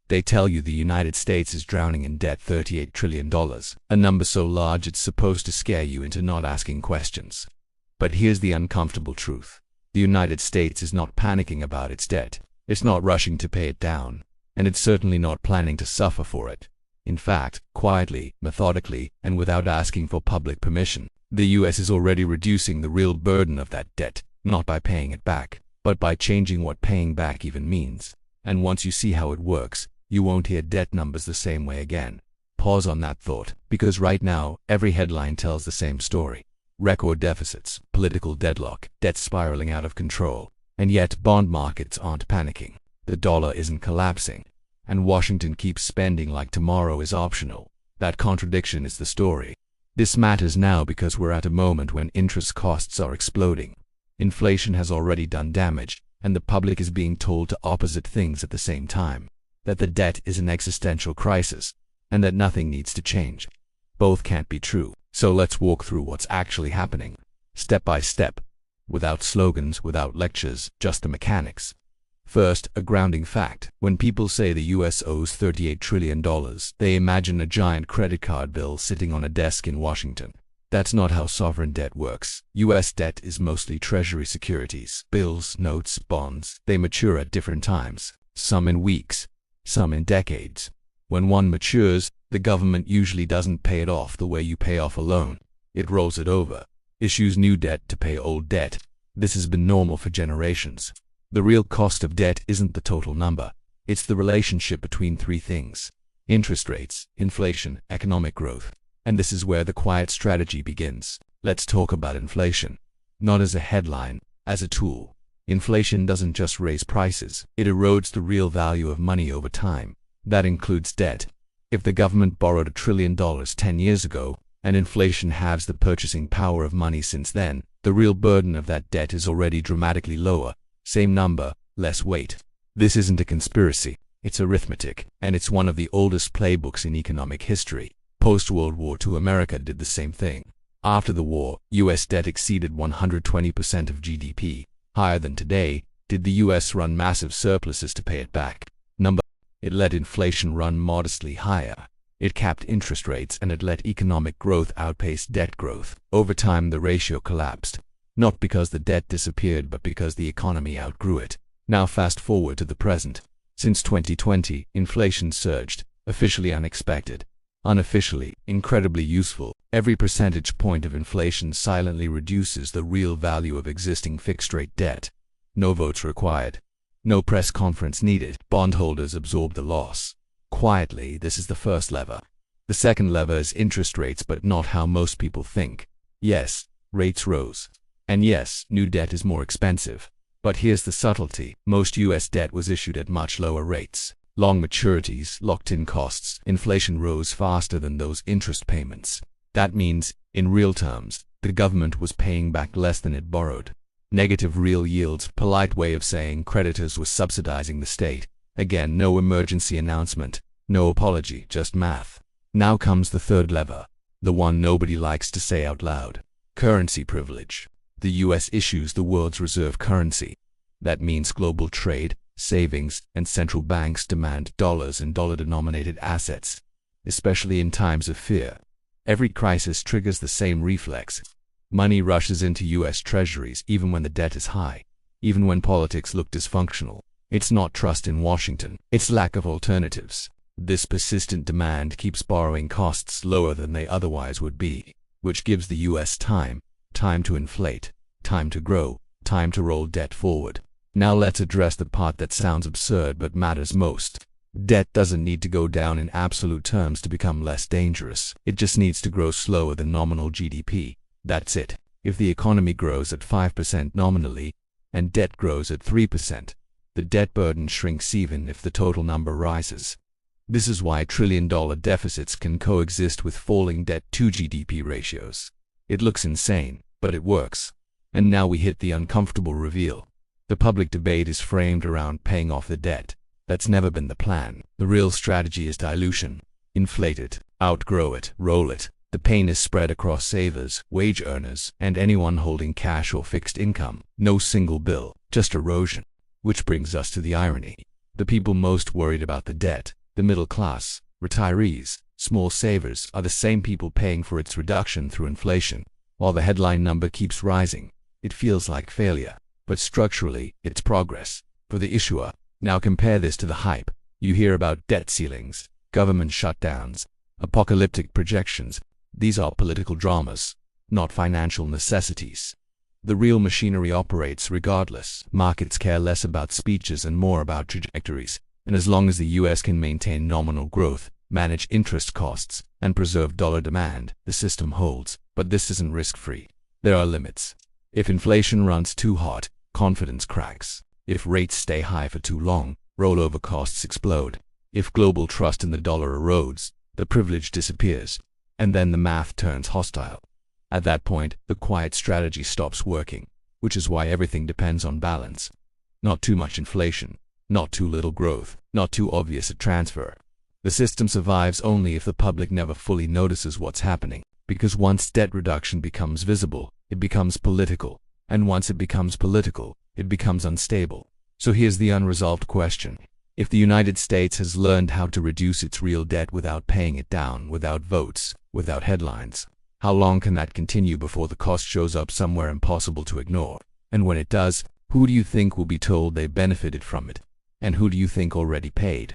They tell you the United States is drowning in debt, $38 trillion, a number so large it's supposed to scare you into not asking questions. But here's the uncomfortable truth. The United States is not panicking about its debt. It's not rushing to pay it down. And it's certainly not planning to suffer for it. In fact, quietly, methodically, and without asking for public permission, the US is already reducing the real burden of that debt, not by paying it back, but by changing what paying back even means. And once you see how it works, you won't hear debt numbers the same way again. Pause on that thought, because right now, every headline tells the same story. Record deficits, political deadlock, debt spiraling out of control. And yet, bond markets aren't panicking. The dollar isn't collapsing. And Washington keeps spending like tomorrow is optional. That contradiction is the story. This matters now because we're at a moment when interest costs are exploding. Inflation has already done damage, and the public is being told to opposite things at the same time. That the debt is an existential crisis, and that nothing needs to change. Both can't be true. So let's walk through what's actually happening, step by step, without slogans, without lectures, just the mechanics. First, a grounding fact. When people say the US owes $38 trillion, they imagine a giant credit card bill sitting on a desk in Washington. That's not how sovereign debt works. US debt is mostly treasury securities, bills, notes, bonds. They mature at different times, some in weeks, some in decades. When one matures, the government usually doesn't pay it off the way you pay off a loan. It rolls it over, issues new debt to pay old debt. This has been normal for generations. The real cost of debt isn't the total number. It's the relationship between three things: interest rates, inflation, economic growth. And this is where the quiet strategy begins. Let's talk about inflation. Not as a headline, as a tool. Inflation doesn't just raise prices, it erodes the real value of money over time. That includes debt. If the government borrowed $1 trillion 10 years ago, and inflation halves the purchasing power of money since then, the real burden of that debt is already dramatically lower. Same number, less weight. This isn't a conspiracy, it's arithmetic, and it's one of the oldest playbooks in economic history. Post-World War II America did the same thing. After the war, US debt exceeded 120% of GDP. Higher than today. Did the US run massive surpluses to pay it back? It let inflation run modestly higher. It capped interest rates and it let economic growth outpace debt growth. Over time, the ratio collapsed. Not because the debt disappeared, but because the economy outgrew it. Now fast forward to the present. Since 2020, inflation surged, officially unexpected, unofficially incredibly useful. Every percentage point of inflation silently reduces the real value of existing fixed-rate debt. No votes required. No press conference needed. Bondholders absorb the loss. Quietly, this is the first lever. The second lever is interest rates, but not how most people think. Yes, rates rose. And yes, new debt is more expensive. But here's the subtlety. Most US debt was issued at much lower rates. Long maturities, locked-in costs. Inflation rose faster than those interest payments. That means, in real terms, the government was paying back less than it borrowed. Negative real yields, polite way of saying creditors were subsidizing the state. Again, no emergency announcement, no apology, just math. Now comes the third lever, the one nobody likes to say out loud. Currency privilege. The US issues the world's reserve currency. That means global trade, savings, and central banks demand dollars and dollar-denominated assets, especially in times of fear. Every crisis triggers the same reflex. Money rushes into US treasuries even when the debt is high, even when politics look dysfunctional. It's not trust in Washington, it's lack of alternatives. This persistent demand keeps borrowing costs lower than they otherwise would be, which gives the US time to inflate, time to grow, time to roll debt forward. Now let's address the part that sounds absurd but matters most. Debt doesn't need to go down in absolute terms to become less dangerous. It just needs to grow slower than nominal GDP. That's it. If the economy grows at 5% nominally, and debt grows at 3%, the debt burden shrinks even if the total number rises. This is why trillion-dollar deficits can coexist with falling debt-to-GDP ratios. It looks insane, but it works. And now we hit the uncomfortable reveal. The public debate is framed around paying off the debt. That's never been the plan. The real strategy is dilution. Inflate it, outgrow it, roll it. The pain is spread across savers, wage earners, and anyone holding cash or fixed income. No single bill, just erosion. Which brings us to the irony. The people most worried about the debt, the middle class, retirees, small savers, are the same people paying for its reduction through inflation. While the headline number keeps rising, it feels like failure, but structurally, it's progress for the issuer. Now compare this to the hype. You hear about debt ceilings, government shutdowns, apocalyptic projections. These are political dramas, not financial necessities. The real machinery operates regardless. Markets care less about speeches and more about trajectories. And as long as the US can maintain nominal growth, manage interest costs, and preserve dollar demand, the system holds. But this isn't risk-free. There are limits. If inflation runs too hot, confidence cracks. If rates stay high for too long, rollover costs explode. If global trust in the dollar erodes, the privilege disappears. And then the math turns hostile. At that point, the quiet strategy stops working, which is why everything depends on balance. Not too much inflation, not too little growth, not too obvious a transfer. The system survives only if the public never fully notices what's happening, because once debt reduction becomes visible, it becomes political, and once it becomes political, it becomes unstable. So here's the unresolved question. If the United States has learned how to reduce its real debt without paying it down, without votes, without headlines, how long can that continue before the cost shows up somewhere impossible to ignore? And when it does, who do you think will be told they benefited from it? And who do you think already paid?